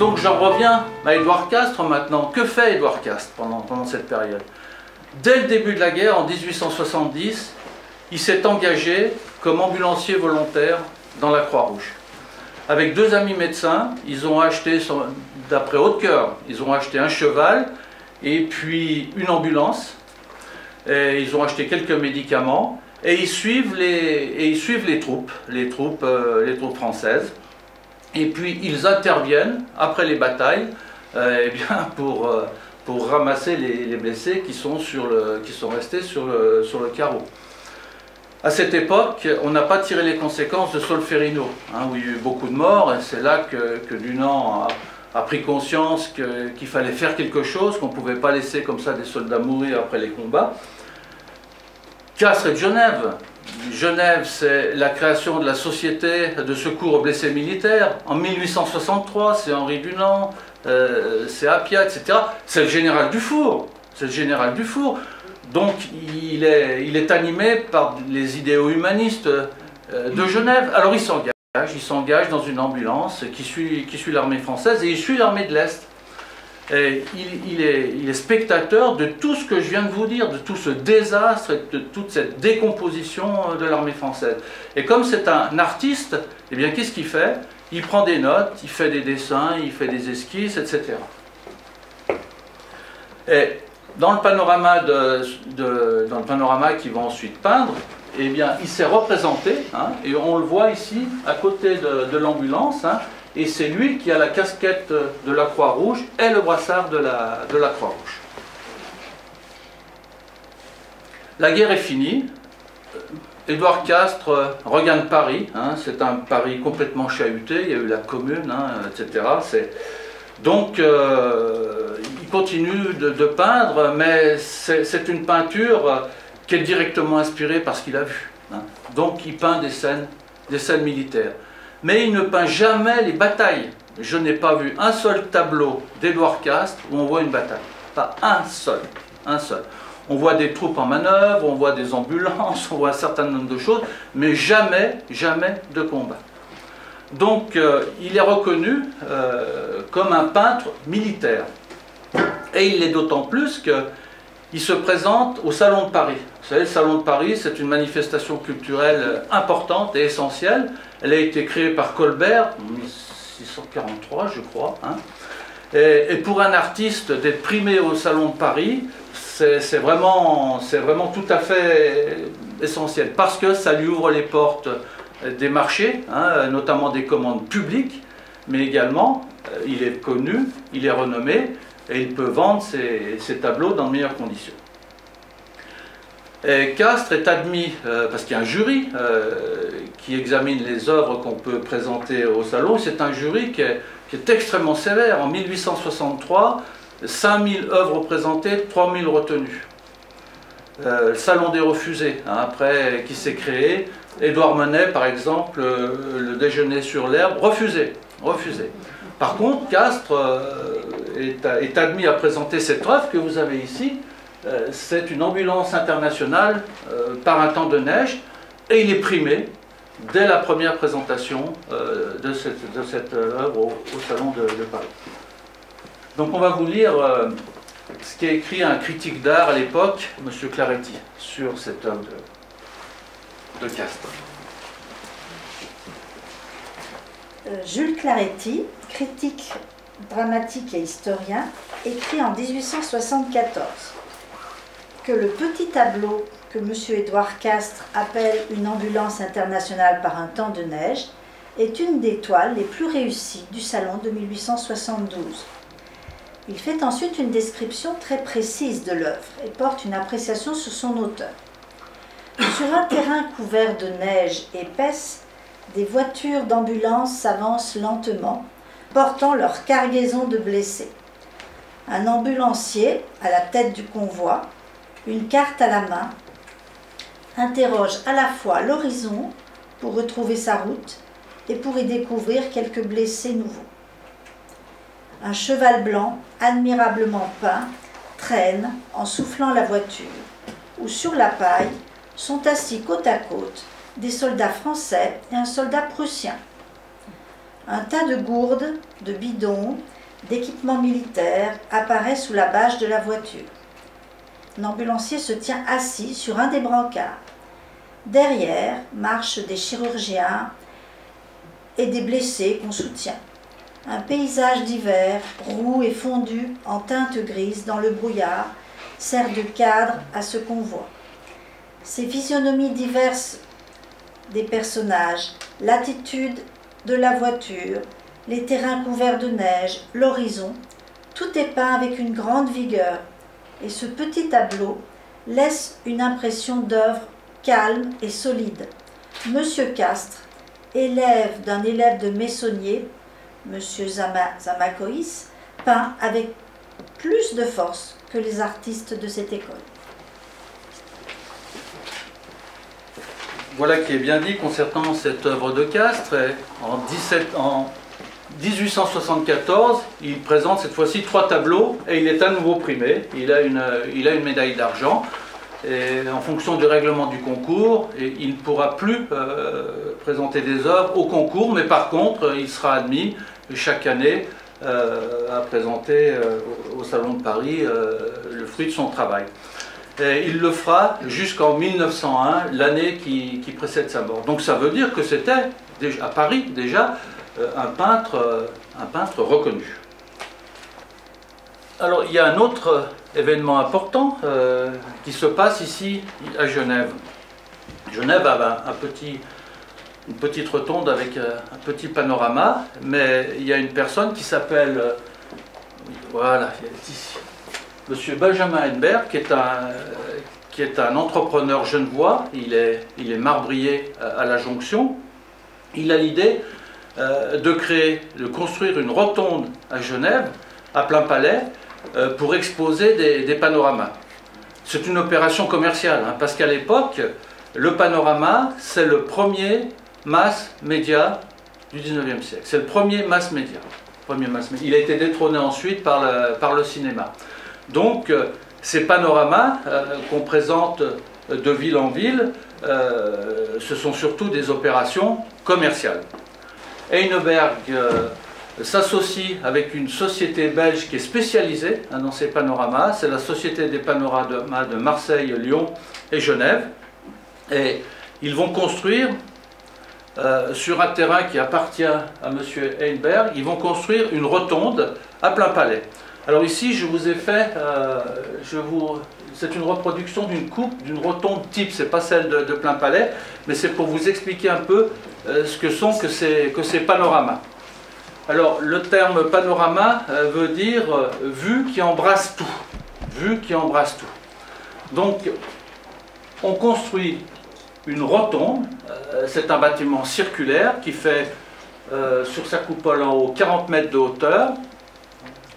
Donc j'en reviens à Édouard Castres maintenant. Que fait Édouard Castres pendant cette période? Dès le début de la guerre, en 1870, il s'est engagé comme ambulancier volontaire dans la Croix-Rouge. Avec deux amis médecins, ils ont acheté, d'après Hautecoeur, ils ont acheté un cheval et puis une ambulance. Et ils ont acheté quelques médicaments et ils suivent les troupes françaises. Et puis ils interviennent après les batailles eh bien, pour ramasser les blessés qui sont restés sur le carreau. À cette époque, on n'a pas tiré les conséquences de Solferino, où il y a eu beaucoup de morts, et c'est là que Dunant a pris conscience qu'il fallait faire quelque chose, qu'on ne pouvait pas laisser comme ça des soldats mourir après les combats. Castres est de Genève. Genève, c'est la création de la Société de secours aux blessés militaires. En 1863, c'est Henri Dunant, c'est Appia, etc. C'est le général Dufour. C'est le général Dufour. Donc, il est animé par les idéaux humanistes de Genève. Alors, il s'engage dans une ambulance qui suit l'armée française et il suit l'armée de l'Est. Et il est spectateur de tout ce que je viens de vous dire, de tout ce désastre et de toute cette décomposition de l'armée française. Et comme c'est un artiste, eh bien qu'est-ce qu'il fait? Il prend des notes, il fait des dessins, il fait des esquisses, etc. Et dans le panorama qu'il va ensuite peindre, eh bien il s'est représenté, et on le voit ici à côté de l'ambulance, et c'est lui qui a la casquette de la Croix-Rouge et le brassard de la Croix-Rouge. La guerre est finie. Édouard Castres regagne Paris. C'est un Paris complètement chahuté. Il y a eu la Commune, etc. Donc, il continue de peindre, mais c'est une peinture qui est directement inspirée par ce qu'il a vu. Donc, il peint des scènes militaires. Mais il ne peint jamais les batailles. Je n'ai pas vu un seul tableau d'Édouard Castres où on voit une bataille. Pas un seul. On voit des troupes en manœuvre, on voit des ambulances, on voit un certain nombre de choses, mais jamais de combat. Donc il est reconnu comme un peintre militaire. Et il l'est d'autant plus qu'il se présente au Salon de Paris. Vous savez, le Salon de Paris, c'est une manifestation culturelle importante et essentielle. Elle a été créée par Colbert en 1643, je crois. Et pour un artiste d'être primé au Salon de Paris, c'est vraiment tout à fait essentiel. Parce que ça lui ouvre les portes des marchés, notamment des commandes publiques, mais également, il est connu, il est renommé, et il peut vendre ses tableaux dans de meilleures conditions. Et Castres est admis, parce qu'il y a un jury qui examine les œuvres qu'on peut présenter au salon. C'est un jury qui est extrêmement sévère. En 1863, 5000 œuvres présentées, 3000 retenues. Le Salon des refusés, après, qui s'est créé. Édouard Monet, par exemple, le déjeuner sur l'herbe, refusé. Par contre, Castres est admis à présenter cette œuvre que vous avez ici. C'est une ambulance internationale par un temps de neige, et il est primé dès la première présentation de cette œuvre au Salon de Paris. Donc on va vous lire ce qu'a écrit un critique d'art à l'époque, M. Claretie, sur cette œuvre de Castres. Jules Claretie, critique dramatique et historien, écrit en 1874 que le petit tableau que M. Édouard Castres appelle une ambulance internationale par un temps de neige est une des toiles les plus réussies du salon de 1872. Il fait ensuite une description très précise de l'œuvre et porte une appréciation sur son auteur. Sur un terrain couvert de neige épaisse, des voitures d'ambulance s'avancent lentement, portant leur cargaison de blessés. Un ambulancier, à la tête du convoi, une carte à la main, interroge à la fois l'horizon pour retrouver sa route et pour y découvrir quelques blessés nouveaux. Un cheval blanc, admirablement peint, traîne en soufflant la voiture, où sur la paille sont assis côte à côte des soldats français et un soldat prussien. Un tas de gourdes, de bidons, d'équipements militaires apparaît sous la bâche de la voiture. L'ambulancier se tient assis sur un des brancards. Derrière marchent des chirurgiens et des blessés qu'on soutient. Un paysage d'hiver, roux et fondu en teinte grise dans le brouillard, sert de cadre à ce convoi. Ces physionomies diverses des personnages, l'attitude de la voiture, les terrains couverts de neige, l'horizon, tout est peint avec une grande vigueur, et ce petit tableau laisse une impression d'œuvre calme et solide. Monsieur Castres, élève d'un élève de Meissonnier, Monsieur Zamacoïs, peint avec plus de force que les artistes de cette école. Voilà qui est bien dit concernant cette œuvre de Castres. En 1874, il présente cette fois-ci 3 tableaux et il est à nouveau primé. Il a une médaille d'argent. Et en fonction du règlement du concours, il ne pourra plus présenter des œuvres au concours, mais par contre, il sera admis chaque année à présenter au Salon de Paris le fruit de son travail. Et il le fera jusqu'en 1901, l'année qui précède sa mort. Donc ça veut dire que c'était, à Paris déjà, un peintre reconnu. Alors il y a un autre événement important qui se passe ici à Genève. Genève a une petite rotonde avec un petit panorama, mais il y a une personne qui s'appelle, voilà, ici, Monsieur Benjamin Henneberg, qui est un entrepreneur genevois. Il est marbrier à la Jonction. Il a l'idée de construire une rotonde à Genève, à plein palais, pour exposer des panoramas. C'est une opération commerciale, hein, parce qu'à l'époque, le panorama, c'est le premier mass média du 19e siècle. C'est le premier mass média. Il a été détrôné ensuite par le cinéma. Donc, ces panoramas qu'on présente de ville en ville, ce sont surtout des opérations commerciales. Henneberg s'associe avec une société belge qui est spécialisée dans ces panoramas. C'est la Société des panoramas de Marseille, Lyon et Genève. Et ils vont construire, sur un terrain qui appartient à M. Henneberg, ils vont construire une rotonde à plein palais. Alors ici, je vous ai fait, c'est une reproduction d'une coupe, d'une rotonde type, c'est pas celle de plein palais, mais c'est pour vous expliquer un peu ce que sont que ces panoramas. Alors, le terme panorama veut dire vue qui embrasse tout. Vue qui embrasse tout. Donc, on construit une rotonde, c'est un bâtiment circulaire qui fait sur sa coupole en haut 40 mètres de hauteur.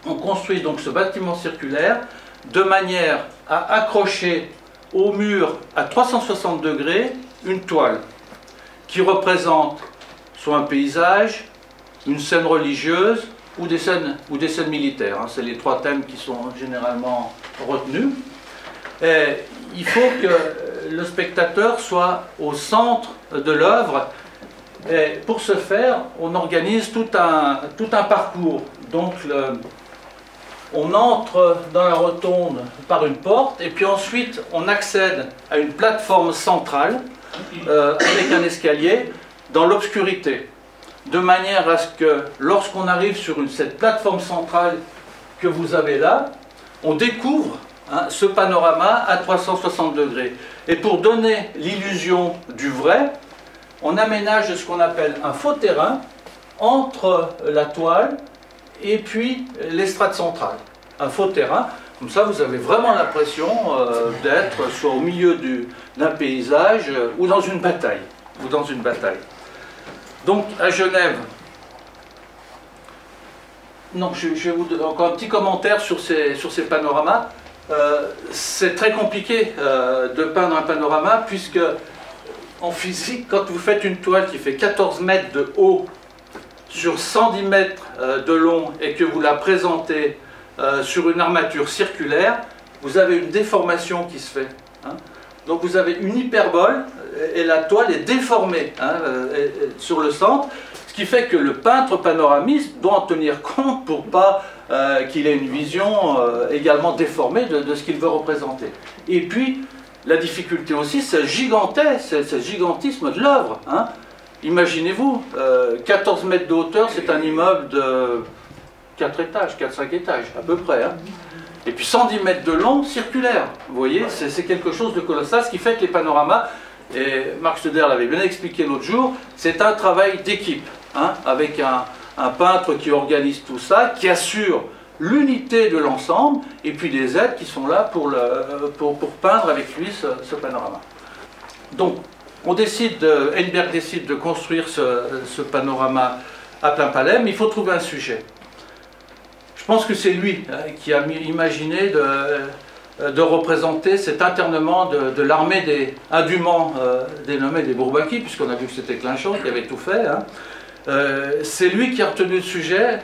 On construit donc ce bâtiment circulaire de manière à accrocher au mur à 360 degrés une toile qui représente soit un paysage, une scène religieuse ou des scènes militaires. C'est les 3 thèmes qui sont généralement retenus. Et il faut que le spectateur soit au centre de l'œuvre. Et pour ce faire, on organise tout un parcours. Donc on entre dans la rotonde par une porte et puis ensuite on accède à une plateforme centrale avec un escalier dans l'obscurité, de manière à ce que lorsqu'on arrive sur cette plateforme centrale que vous avez là, on découvre ce panorama à 360 degrés. Et pour donner l'illusion du vrai, on aménage ce qu'on appelle un faux terrain entre la toile et puis l'estrade centrale. Un faux terrain, comme ça vous avez vraiment l'impression d'être soit au milieu d'un paysage ou dans une bataille. Donc à Genève, non, je vais vous donner encore un petit commentaire sur ces panoramas. C'est très compliqué de peindre un panorama puisque en physique, quand vous faites une toile qui fait 14 mètres de haut sur 110 mètres de long et que vous la présentez sur une armature circulaire, vous avez une déformation qui se fait. Donc vous avez une hyperbole et la toile est déformée sur le centre, ce qui fait que le peintre panoramiste doit en tenir compte pour pas qu'il ait une vision également déformée de ce qu'il veut représenter. Et puis, la difficulté aussi, c'est le gigantisme de l'œuvre. Hein. Imaginez-vous, 14 mètres de hauteur, c'est un immeuble de 4 étages, 4-5 étages, à peu près. Hein. Et puis 110 mètres de long, circulaire. Vous voyez, c'est quelque chose de colossal, ce qui fait que les panoramas, et Marc Steder l'avait bien expliqué l'autre jour, c'est un travail d'équipe, hein, avec un peintre qui organise tout ça, qui assure l'unité de l'ensemble, et puis des aides qui sont là pour peindre avec lui ce panorama. Donc, Henneberg décide de construire ce panorama à plein palais, mais il faut trouver un sujet. Je pense que c'est lui qui a imaginé de représenter cet internement de l'armée indûment dénommée des Bourbaki, puisqu'on a vu que c'était Clinchamp qui avait tout fait. Hein. C'est lui qui a retenu le sujet,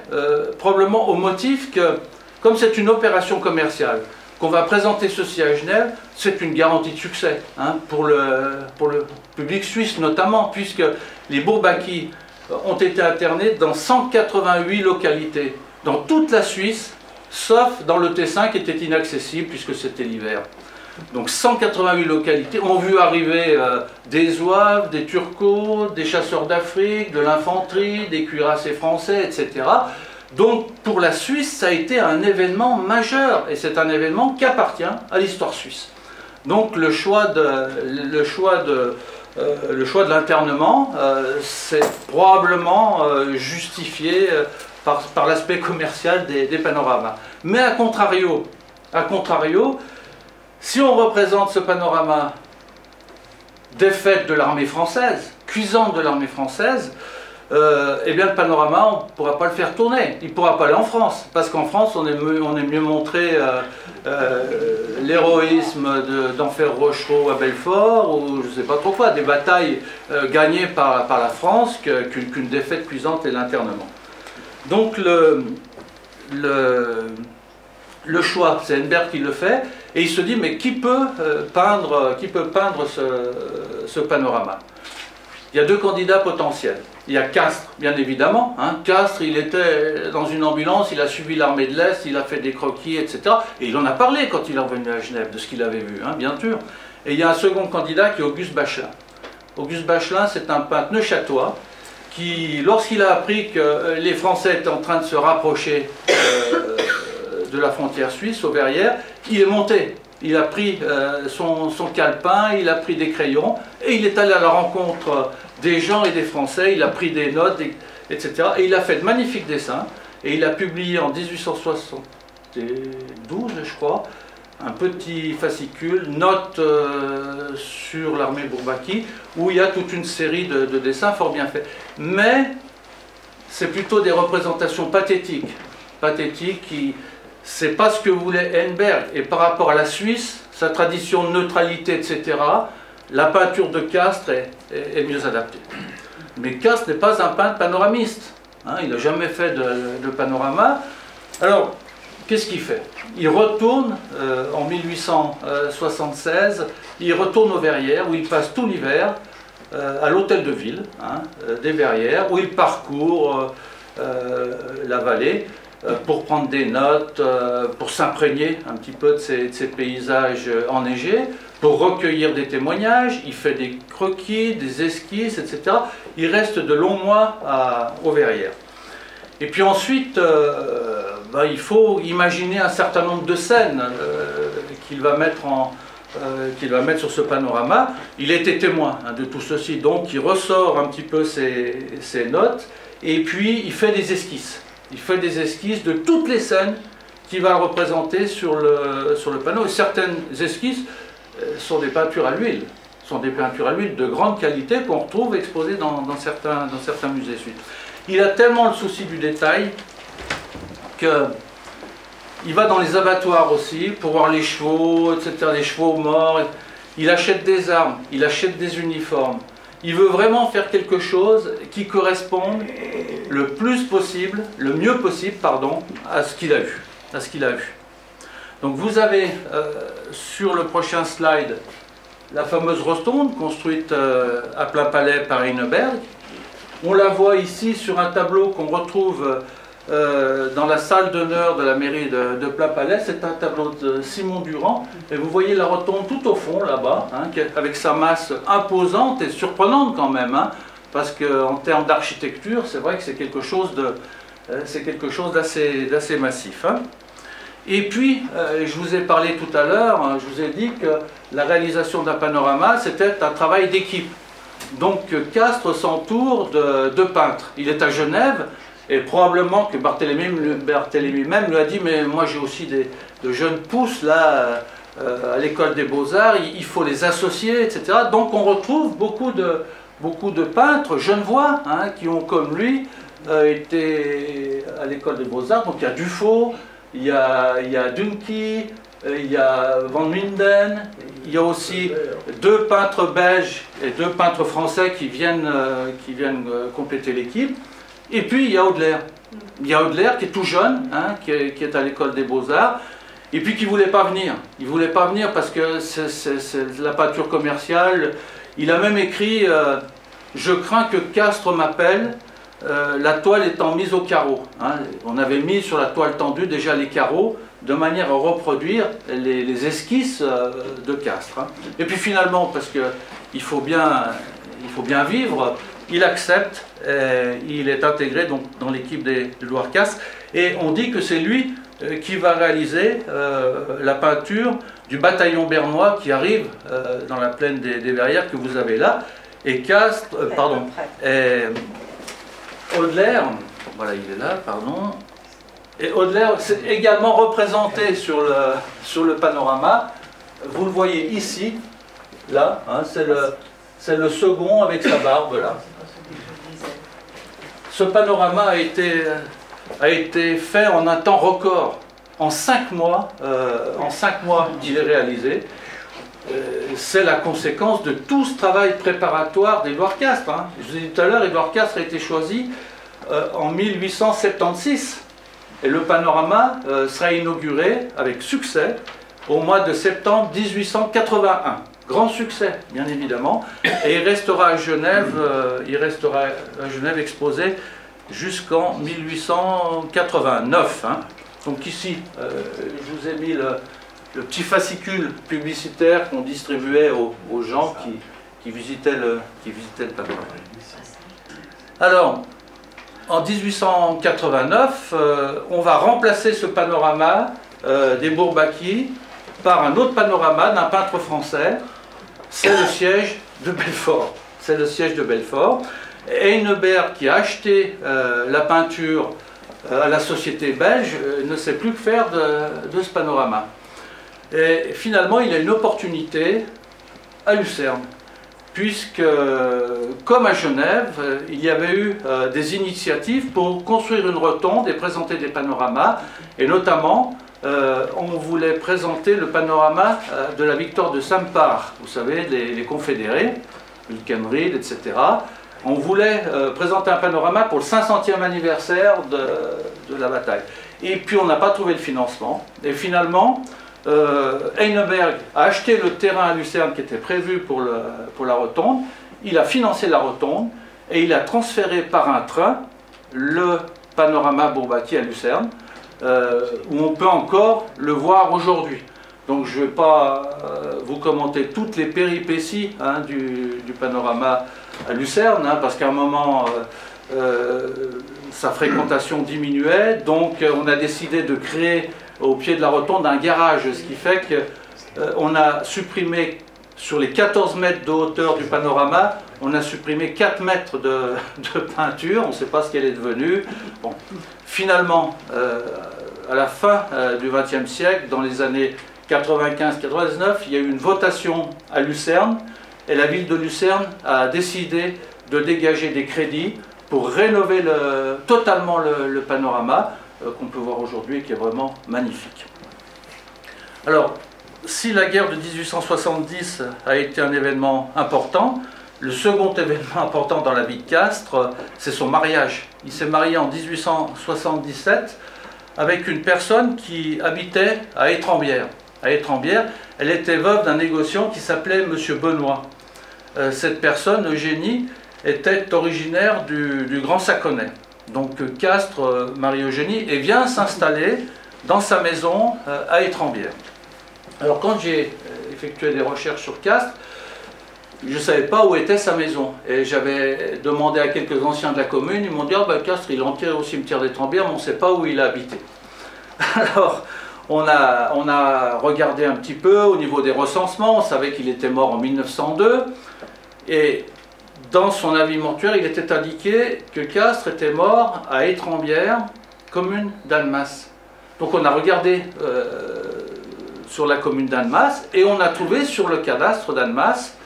probablement au motif que, comme c'est une opération commerciale, qu'on va présenter ceci à Genève, c'est une garantie de succès, hein, pour le public suisse notamment, puisque les Bourbaki ont été internés dans 188 localités, dans toute la Suisse, sauf dans le Tessin qui était inaccessible puisque c'était l'hiver. Donc 188 localités ont vu arriver des Zouaves, des Turcos, des chasseurs d'Afrique, de l'infanterie, des cuirassés français, etc. Donc pour la Suisse, ça a été un événement majeur, et c'est un événement qui appartient à l'histoire suisse. Donc le choix de l'internement, c'est probablement justifié par l'aspect commercial des panoramas. Mais à contrario, si on représente ce panorama défaite de l'armée française, cuisante de l'armée française, eh bien le panorama, on ne pourra pas le faire tourner, il ne pourra pas aller en France, parce qu'en France on est mieux montré l'héroïsme d'Enfer Rochereau à Belfort, ou je ne sais pas trop quoi, des batailles gagnées par la France qu'une défaite cuisante et l'internement. Donc le choix, c'est Henneberg qui le fait, et il se dit, mais qui peut peindre ce panorama? Il y a deux candidats potentiels. Il y a Castres, bien évidemment. Hein. Castres, il était dans une ambulance, il a suivi l'armée de l'Est, il a fait des croquis, etc. Et il en a parlé quand il est revenu à Genève, de ce qu'il avait vu, hein, bien sûr. Et il y a un second candidat qui est Auguste Bachelin. Auguste Bachelin, c'est un peintre neuchâtelois qui, lorsqu'il a appris que les Français étaient en train de se rapprocher de la frontière suisse, aux Verrières, il est monté. Il a pris son calepin, il a pris des crayons, et il est allé à la rencontre des gens et des Français, il a pris des notes, etc. Et il a fait de magnifiques dessins, et il a publié en 1872, je crois, un petit fascicule, notes sur l'armée Bourbaki, où il y a toute une série de dessins fort bien faits. Mais c'est plutôt des représentations pathétiques. C'est pas ce que voulait Henneberg. Et par rapport à la Suisse, sa tradition de neutralité, etc., la peinture de Castres est mieux adaptée. Mais Castres n'est pas un peintre panoramiste. Hein, il n'a jamais fait de panorama. Alors, qu'est-ce qu'il fait? Il retourne en 1876, il retourne aux Verrières, où il passe tout l'hiver à l'hôtel de ville, hein, des Verrières, où il parcourt la vallée pour prendre des notes, pour s'imprégner un petit peu de ces paysages enneigés, pour recueillir des témoignages. Il fait des croquis, des esquisses, etc. Il reste de longs mois aux Verrières. Et puis ensuite, il faut imaginer un certain nombre de scènes qu'il va mettre sur ce panorama. Il était témoin, hein, de tout ceci, donc il ressort un petit peu ses notes, et puis il fait des esquisses. Il fait des esquisses de toutes les scènes qu'il va représenter sur le panneau. Et certaines esquisses sont des peintures à l'huile. Sont des peintures à l'huile de grande qualité qu'on retrouve exposées dans certains musées suisses. Il a tellement le souci du détail qu'il va dans les abattoirs aussi pour voir les chevaux, etc., les chevaux morts. Il achète des armes, il achète des uniformes. Il veut vraiment faire quelque chose qui corresponde le mieux possible, à ce qu'il a vu. Donc vous avez sur le prochain slide la fameuse rotonde construite à plein palais par Heineberg. On la voit ici sur un tableau qu'on retrouve dans la salle d'honneur de la mairie de Plein Palais. C'est un tableau de Simon Durand. Et vous voyez la rotonde tout au fond, là-bas, hein, avec sa masse imposante et surprenante quand même. Hein, parce qu'en termes d'architecture, c'est vrai que c'est quelque chose d'assez massif. Hein. Et puis, je vous ai parlé tout à l'heure, hein, je vous ai dit que la réalisation d'un panorama, c'était un travail d'équipe. Donc Castres s'entoure de peintres. Il est à Genève, et probablement que Barthélemy même lui a dit, mais moi j'ai aussi de jeunes pousses là à l'école des Beaux-Arts, il faut les associer, etc. Donc on retrouve beaucoup de peintres genevois hein, qui ont comme lui été à l'école des Beaux-Arts. Donc il y a Dufaux, il y a Dunki, il y a Van Minden, il y a aussi 2 peintres belges et 2 peintres français qui viennent compléter l'équipe. Et puis il y a Audelaire. Il y a Audelaire qui est tout jeune, hein, qui est à l'école des Beaux-Arts, et puis qui ne voulait pas venir. Il ne voulait pas venir parce que c'est la peinture commerciale. Il a même écrit je crains que Castres m'appelle, la toile étant mise au carreau. Hein. On avait mis sur la toile tendue déjà les carreaux, de manière à reproduire les esquisses de Castres. Hein. Et puis finalement, parce qu'il faut bien vivre, il accepte, il est intégré donc, dans l'équipe de Loire-Castres, et on dit que c'est lui qui va réaliser la peinture du bataillon bernois qui arrive dans la plaine des Verrières que vous avez là, et Castres, Audelaire, voilà il est là, pardon, et Audelaire c'est également représenté sur le panorama, vous le voyez ici, là, hein, c'est le second avec sa barbe là. Ce panorama a été fait en un temps record, en 5 mois, il est réalisé. C'est la conséquence de tout ce travail préparatoire d'Édouard Castres. Hein. Je vous ai dit tout à l'heure, Édouard Castres a été choisi en 1876 et le panorama sera inauguré avec succès au mois de septembre 1881. Grand succès, bien évidemment, et il restera à Genève, exposé jusqu'en 1889. Hein. Donc ici, je vous ai mis le petit fascicule publicitaire qu'on distribuait aux gens qui visitaient le panorama. Alors, en 1889, on va remplacer ce panorama des Bourbaki par un autre panorama d'un peintre français. C'est le siège de Belfort. C'est le siège de Belfort. Heineberg, qui a acheté la peinture à la société belge, ne sait plus que faire de ce panorama. Et finalement, il a une opportunité à Lucerne, puisque, comme à Genève, il y avait eu des initiatives pour construire une rotonde et présenter des panoramas, et notamment, on voulait présenter le panorama de la victoire de Sampar, vous savez, les confédérés, Wilkenried, etc. On voulait présenter un panorama pour le 500e anniversaire de la bataille. Et puis on n'a pas trouvé le financement. Et finalement, Heineberg a acheté le terrain à Lucerne qui était prévu pour la rotonde. Il a financé la rotonde et il a transféré par un train le panorama Bourbaki à Lucerne, où on peut encore le voir aujourd'hui. Donc je ne vais pas vous commenter toutes les péripéties hein, du panorama à Lucerne, hein, parce qu'à un moment, sa fréquentation diminuait, donc on a décidé de créer au pied de la rotonde un garage, ce qui fait qu'on a supprimé, sur les 14 mètres de hauteur du panorama, on a supprimé 4 mètres de peinture, on ne sait pas ce qu'elle est devenue. Bon. Finalement, à la fin du XXe siècle, dans les années 95-99, il y a eu une votation à Lucerne, et la ville de Lucerne a décidé de dégager des crédits pour rénover totalement le panorama qu'on peut voir aujourd'hui et qui est vraiment magnifique. Alors, si la guerre de 1870 a été un événement important, le second événement important dans la vie de Castres, c'est son mariage. Il s'est marié en 1877 avec une personne qui habitait à Étrembières. À Étrembières, Elle était veuve d'un négociant qui s'appelait Monsieur Benoît. Cette personne, Eugénie, était originaire du Grand Saconnet. Donc Castres, Marie-Eugénie, et vient s'installer dans sa maison à Étrembières. Alors quand j'ai effectué des recherches sur Castres, je ne savais pas où était sa maison. Et j'avais demandé à quelques anciens de la commune, ils m'ont dit « Ah ben Castres, il est enterré au cimetière d'Étrembières, mais on ne sait pas où il a habité. » Alors, on a regardé un petit peu au niveau des recensements, on savait qu'il était mort en 1902, et dans son avis mortuaire, il était indiqué que Castres était mort à Étrembières, commune d'Annemasse. Donc on a regardé sur la commune d'Annemasse, et on a trouvé sur le cadastre d'Annemasse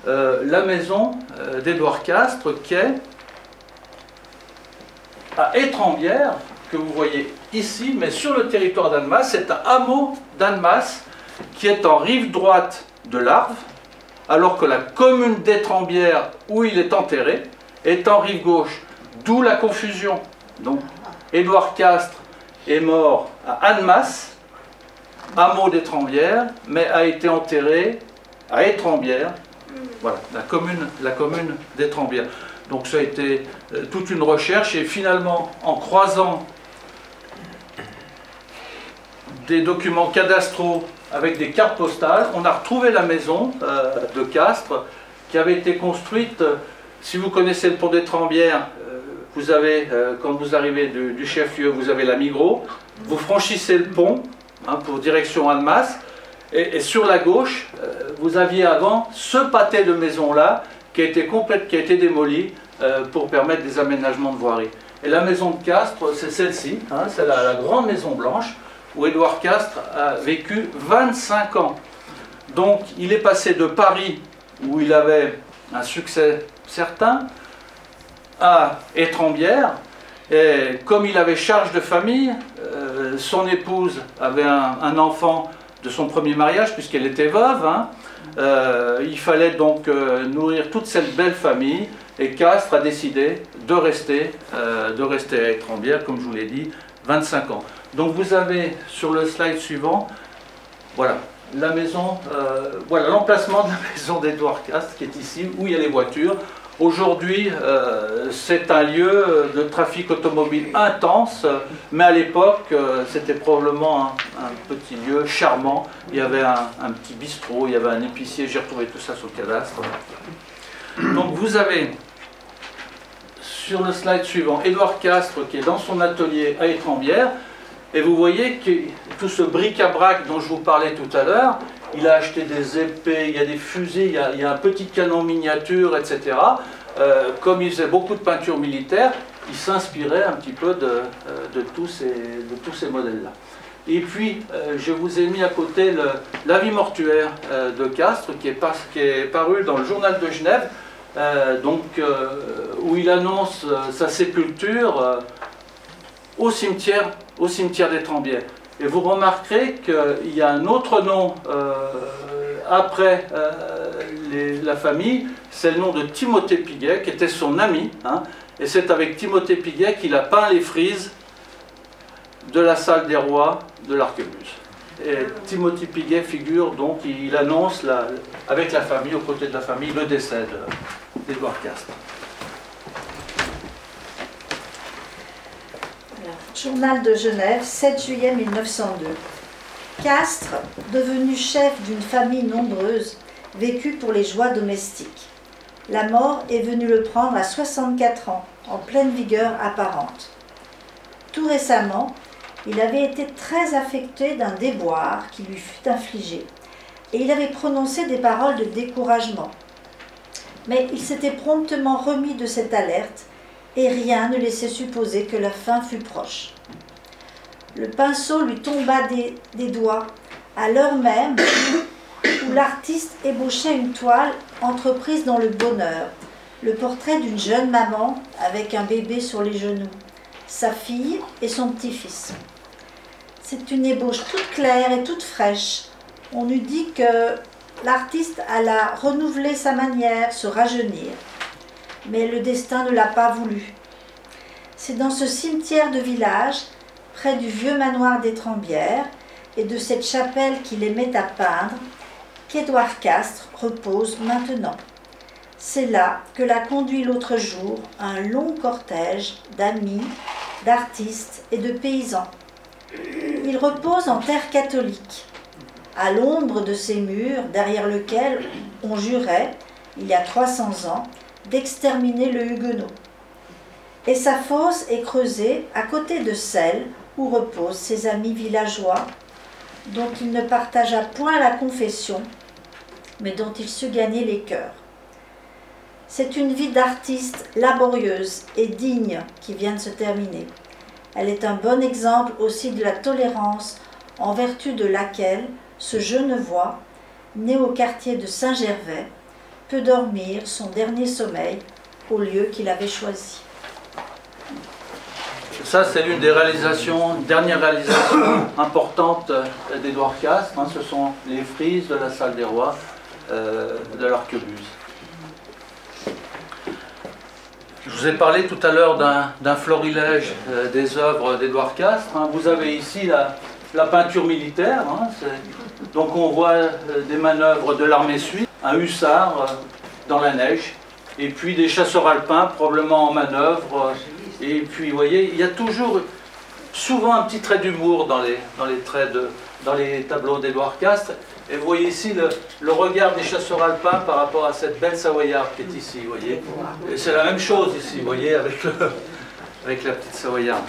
la maison d'Édouard Castres, qui est à Étrembières, que vous voyez ici, mais sur le territoire d'Annemasse. C'est un hameau d'Annemasse qui est en rive droite de l'Arve, alors que la commune d'Étrembières, où il est enterré, est en rive gauche. D'où la confusion. Donc, Édouard Castres est mort à Annemasse, hameau d'Étrembières, mais a été enterré à Étrembières, voilà, la commune d'Étrembières. Donc ça a été toute une recherche, et finalement, en croisant des documents cadastraux avec des cartes postales, on a retrouvé la maison de Castres, qui avait été construite, si vous connaissez le pont d'Étrembières, vous avez, quand vous arrivez du chef-lieu, vous avez la Migros, vous franchissez le pont pour direction Annemasse, et sur la gauche, vous aviez avant ce pâté de maison-là qui a été démoli pour permettre des aménagements de voirie. Et la maison de Castres, c'est celle-ci, c'est la grande maison blanche, où Édouard Castres a vécu 25 ans. Donc il est passé de Paris, où il avait un succès certain, à Étrembières, et comme il avait charge de famille, son épouse avait un enfant de son premier mariage, puisqu'elle était veuve, il fallait donc nourrir toute cette belle famille, et Castres a décidé de rester à Étrembières, comme je vous l'ai dit, 25 ans. Donc vous avez sur le slide suivant, voilà, la maison, voilà l'emplacement de la maison d'Édouard Castres, qui est ici, où il y a les voitures. Aujourd'hui, c'est un lieu de trafic automobile intense, mais à l'époque, c'était probablement un petit lieu charmant. Il y avait un petit bistrot, il y avait un épicier, j'ai retrouvé tout ça sur le cadastre. Donc vous avez, sur le slide suivant, Édouard Castres qui est dans son atelier à Étrembières, et vous voyez que tout ce bric-à-brac dont je vous parlais tout à l'heure, il a acheté des épées, il y a des fusils, il y a un petit canon miniature, etc. Comme il faisait beaucoup de peinture militaire, il s'inspirait un petit peu de tous ces modèles-là. Et puis, je vous ai mis à côté l'avis mortuaire de Castres, qui est paru dans le journal de Genève, où il annonce sa sépulture au cimetière d'Étrembières. Et vous remarquerez qu'il y a un autre nom après la famille, c'est le nom de Timothée Piguet, qui était son ami, et c'est avec Timothée Piguet qu'il a peint les frises de la salle des rois de l'Arquebuse. Et Timothée Piguet figure donc, il annonce avec la famille, aux côtés de la famille, le décès d'Édouard Castres. Journal de Genève, 7 juillet 1902. Castres, devenu chef d'une famille nombreuse, vécut pour les joies domestiques. La mort est venue le prendre à 64 ans, en pleine vigueur apparente. Tout récemment, il avait été très affecté d'un déboire qui lui fut infligé, et il avait prononcé des paroles de découragement. Mais il s'était promptement remis de cette alerte, et rien ne laissait supposer que la fin fût proche. Le pinceau lui tomba des doigts, à l'heure même où l'artiste ébauchait une toile entreprise dans le bonheur, le portrait d'une jeune maman avec un bébé sur les genoux, sa fille et son petit-fils. C'est une ébauche toute claire et toute fraîche. On eût dit que l'artiste alla renouveler sa manière, se rajeunir. Mais le destin ne l'a pas voulu. C'est dans ce cimetière de village, près du vieux manoir d'Étrembières, et de cette chapelle qu'il aimait à peindre, qu'Édouard Castres repose maintenant. C'est là que l'a conduit l'autre jour un long cortège d'amis, d'artistes et de paysans. Il repose en terre catholique, à l'ombre de ces murs derrière lesquels on jurait, il y a 300 ans, d'exterminer le Huguenot. Et sa fosse est creusée à côté de celle où reposent ses amis villageois, dont il ne partagea point la confession, mais dont il sut gagner les cœurs. C'est une vie d'artiste laborieuse et digne qui vient de se terminer. Elle est un bon exemple aussi de la tolérance en vertu de laquelle ce Genevois, né au quartier de Saint-Gervais, peut dormir son dernier sommeil au lieu qu'il avait choisi. Ça, c'est l'une des dernières réalisations importantes d'Édouard Castres. Ce sont les frises de la salle des rois de l'Arquebuse. Je vous ai parlé tout à l'heure d'un florilège des œuvres d'Édouard Castres. Vous avez ici la peinture militaire. Donc on voit des manœuvres de l'armée suisse, un hussard dans la neige, et puis des chasseurs alpins probablement en manœuvre. Et puis vous voyez, il y a toujours, souvent un petit trait d'humour dans les tableaux d'Édouard Castres. Et vous voyez ici le regard des chasseurs alpins par rapport à cette belle savoyarde qui est ici, vous voyez. Et c'est la même chose ici, vous voyez, avec la petite savoyarde.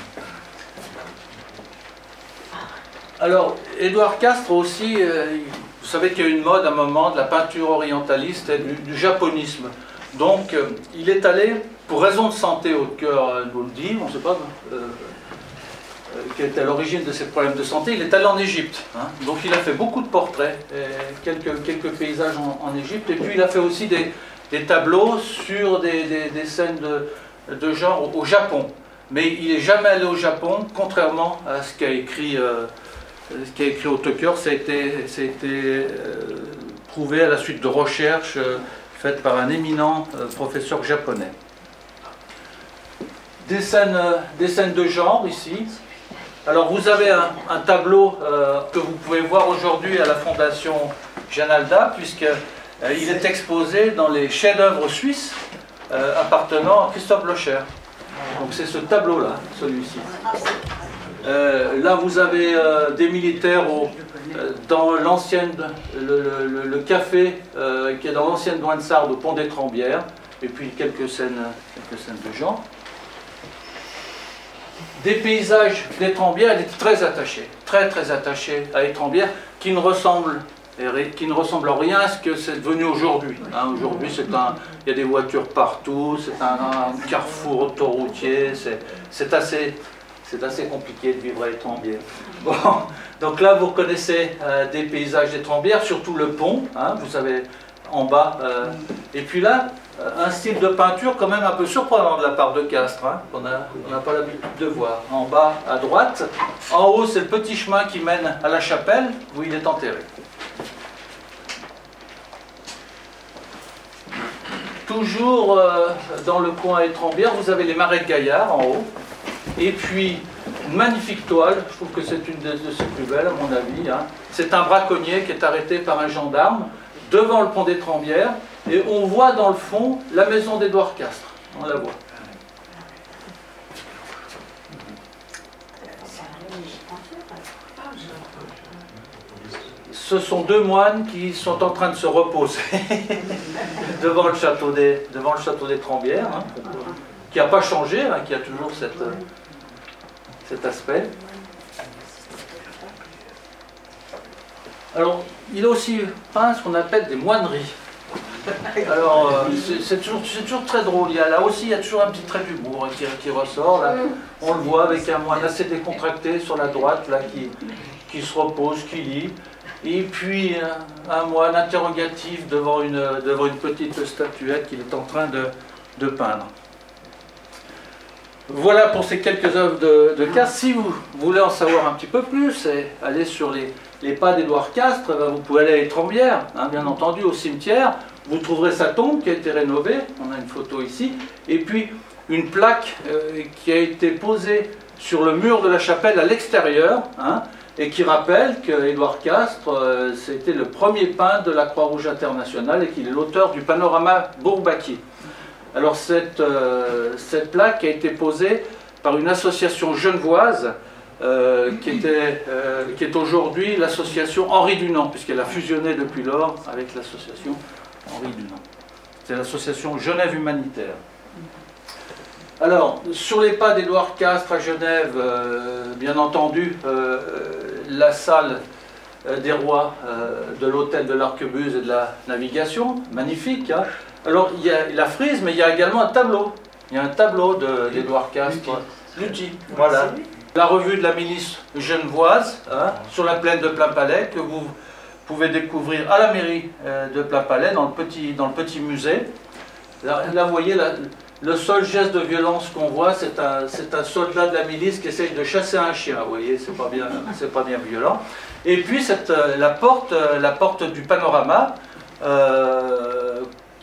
Alors, Édouard Castres aussi, vous savez qu'il y a eu une mode à un moment de la peinture orientaliste et du japonisme. Donc, il est allé, pour raison de santé, au cœur nous le dit, on ne sait pas qui est à l'origine de ces problèmes de santé, il est allé en Égypte. Donc il a fait beaucoup de portraits, quelques paysages en Égypte, et puis il a fait aussi des tableaux sur des scènes de genre au Japon. Mais il n'est jamais allé au Japon, contrairement à ce qu'a écrit Hautecoeur. Ça a été prouvé à la suite de recherches faites par un éminent professeur japonais. Des scènes de genre ici. Alors vous avez un tableau que vous pouvez voir aujourd'hui à la Fondation Jeanne Alda, puisqu'il est exposé dans les chefs-d'œuvre suisses appartenant à Christophe Blocher. Donc c'est ce tableau-là, celui-ci. Là vous avez des militaires dans l'ancienne, le café qui est dans l'ancienne Douaine-Sarde au pont des Trembières, et puis quelques scènes de genre. Des paysages d'Étrembières, elle est très attachée à Étrembières, qui ne ressemble en rien à ce que c'est devenu aujourd'hui. Aujourd'hui, il y a des voitures partout, c'est un carrefour autoroutier, c'est assez compliqué de vivre à Étrembières. Bon, donc là, vous reconnaissez des paysages d'Étrembières, surtout le pont, vous savez, en bas. Et puis là, un style de peinture quand même un peu surprenant de la part de Castres, qu'on n'a pas l'habitude de voir. En bas, à droite. En haut, c'est le petit chemin qui mène à la chapelle, où il est enterré. Toujours dans le coin Étrembières, vous avez les marais de Gaillard, en haut. Et puis, une magnifique toile, je trouve que c'est une de ses plus belles, à mon avis. C'est un braconnier qui est arrêté par un gendarme devant le pont d'Étrembières, et on voit dans le fond la maison d'Édouard Castres. On la voit. Ce sont deux moines qui sont en train de se reposer devant le château d'Étrembières, qui n'a pas changé, qui a toujours cet aspect. Alors, il a aussi peint ce qu'on appelle des moineries. Alors, c'est toujours très drôle. Là aussi, il y a toujours un petit trait d'humour qui ressort. Là. On le voit avec un moine assez décontracté sur la droite, là, qui se repose, qui lit. Et puis, un moine interrogatif devant une petite statuette qu'il est en train de peindre. Voilà pour ces quelques œuvres de Castres. Si vous voulez en savoir un petit peu plus, allez sur les pas d'Édouard Castres, vous pouvez aller à Étrembières, bien entendu, au cimetière. Vous trouverez sa tombe qui a été rénovée, on a une photo ici, et puis une plaque qui a été posée sur le mur de la chapelle à l'extérieur, et qui rappelle qu'Édouard Castres, c'était le premier peintre de la Croix-Rouge internationale et qu'il est l'auteur du panorama Bourbaki. Alors cette plaque a été posée par une association genevoise qui est aujourd'hui l'association Henri Dunant, puisqu'elle a fusionné depuis lors avec l'association Henri Dunant. C'est l'association Genève Humanitaire. Alors, sur les pas d'Édouard Castres à Genève, bien entendu, la salle des rois de l'hôtel de l'Arquebuse et de la navigation, magnifique. Hein. Alors, il y a la frise, mais il y a également un tableau. Il y a un tableau d'Édouard Castres. Lutti, voilà. La revue de la milice genevoise, hein, sur la plaine de Plainpalais, que vous pouvez découvrir à la mairie de Plainpalais, dans le petit musée. Là vous voyez, le seul geste de violence qu'on voit, c'est un soldat de la milice qui essaye de chasser un chien. Vous voyez, c'est pas bien violent. Et puis la porte du panorama,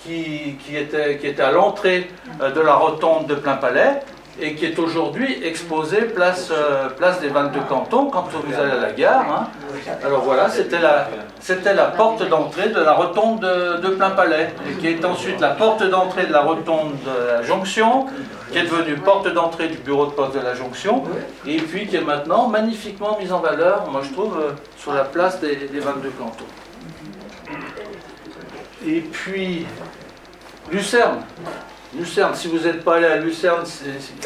qui était à l'entrée de la rotonde de Plainpalais, et qui est aujourd'hui exposée place des 22 cantons quand vous allez à la gare. Hein. Alors voilà, c'était la porte d'entrée de la rotonde de Plainpalais, et qui est ensuite la porte d'entrée de la rotonde de la Jonction, qui est devenue porte d'entrée du bureau de poste de la Jonction, et puis qui est maintenant magnifiquement mise en valeur, moi je trouve, sur la place des 22 cantons. Et puis, Lucerne. Lucerne, si vous n'êtes pas allé à Lucerne,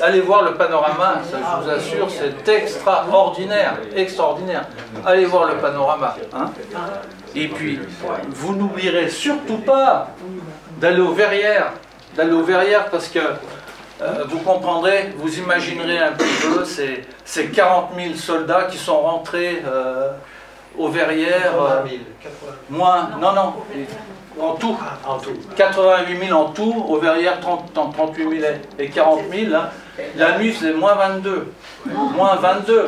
allez voir le panorama, ça je vous assure, c'est extraordinaire, extraordinaire. Allez voir le panorama. Hein. Et puis, vous n'oublierez surtout pas d'aller aux Verrières, parce que vous comprendrez, vous imaginerez un petit peu ces 40 000 soldats qui sont rentrés aux Verrières, en tout, 88 000 en tout, aux Verrières 38 000 et 40 000. Hein. La nuit c'est moins 22. Moins 22.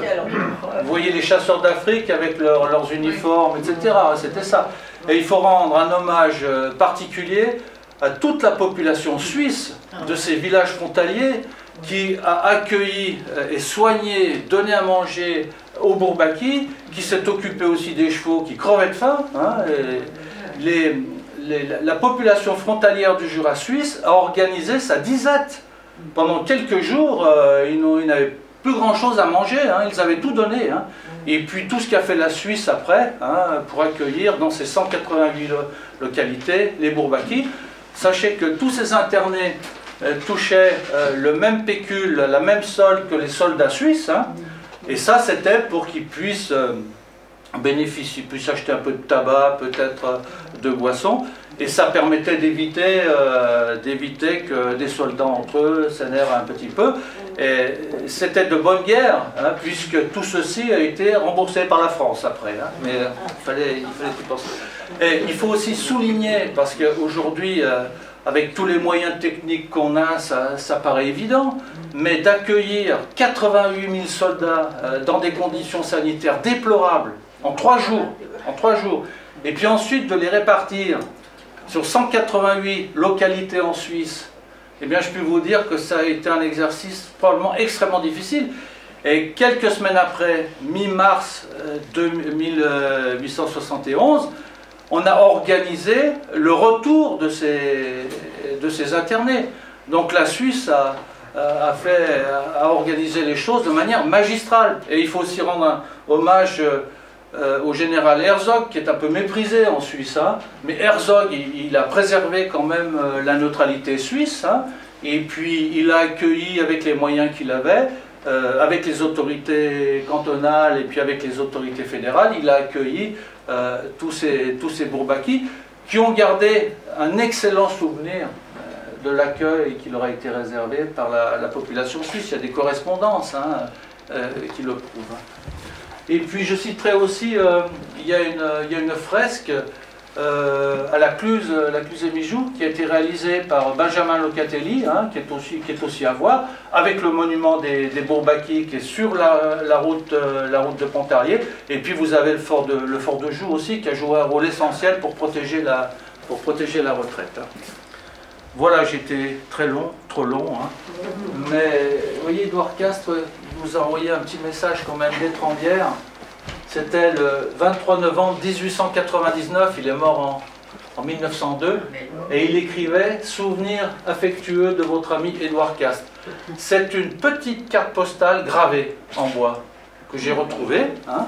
Vous voyez les chasseurs d'Afrique avec leurs uniformes, etc. C'était ça. Et il faut rendre un hommage particulier à toute la population suisse de ces villages frontaliers qui a accueilli et soigné, donné à manger aux Bourbaki, qui s'est occupé aussi des chevaux qui crevaient de faim. Hein, la population frontalière du Jura suisse a organisé sa disette. Pendant quelques jours, ils n'avaient plus grand chose à manger, hein, ils avaient tout donné. Hein. Et puis tout ce qu'a fait la Suisse après, hein, pour accueillir dans ces 188 localités les Bourbaki. Sachez que tous ces internés touchaient le même pécule, la même solde que les soldats suisses. Hein. Et ça, c'était pour qu'ils puissent bénéficier, puissent acheter un peu de tabac, peut-être de boissons. Et ça permettait d'éviter que des soldats entre eux s'énervent un petit peu. Et c'était de bonne guerre, hein, puisque tout ceci a été remboursé par la France après. Hein. Mais il fallait y penser. Et il faut aussi souligner, parce qu'aujourd'hui, avec tous les moyens techniques qu'on a, ça paraît évident, mais d'accueillir 88 000 soldats dans des conditions sanitaires déplorables, en 3 jours, et puis ensuite de les répartir sur 188 localités en Suisse, eh bien je peux vous dire que ça a été un exercice probablement extrêmement difficile. Et quelques semaines après, mi-mars 1871, on a organisé le retour de ces internés. Donc la Suisse a organisé les choses de manière magistrale. Et il faut aussi rendre un hommage au général Herzog, qui est un peu méprisé en Suisse. Hein. Mais Herzog, il a préservé quand même la neutralité suisse. Hein. Et puis il a accueilli avec les moyens qu'il avait, avec les autorités cantonales et puis avec les autorités fédérales, il a accueilli tous ces Bourbaki qui ont gardé un excellent souvenir de l'accueil qui leur a été réservé par la population suisse. Il y a des correspondances hein, qui le prouvent. Et puis je citerai aussi, il y a une fresque à la Cluse et Mijoux qui a été réalisée par Benjamin Locatelli, hein, qui est aussi à voir, avec le monument des Bourbaki qui est sur la route de Pontarlier. Et puis vous avez le fort de Joux aussi qui a joué un rôle essentiel pour protéger la retraite. Hein. Voilà, j'étais trop long. Hein. Mais vous voyez, Édouard Castres vous a envoyé un petit message quand même d'étrandière. C'était le 23 novembre 1899, il est mort en 1902, et il écrivait « Souvenir affectueux de votre ami Édouard Cast ». C'est une petite carte postale gravée en bois que j'ai retrouvée. Hein,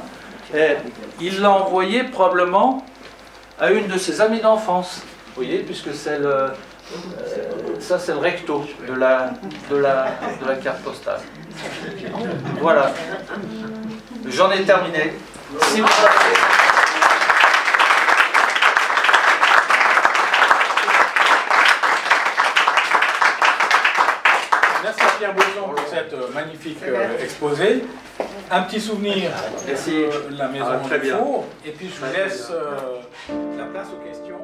et il l'a envoyée probablement à une de ses amies d'enfance. Vous voyez, puisque c'est le... ça c'est le recto de la carte postale. Voilà. J'en ai terminé. Si vous avez... Merci à Pierre Boson pour cette magnifique exposé. Un petit souvenir de la maison du four. Et puis je vous laisse la place aux questions.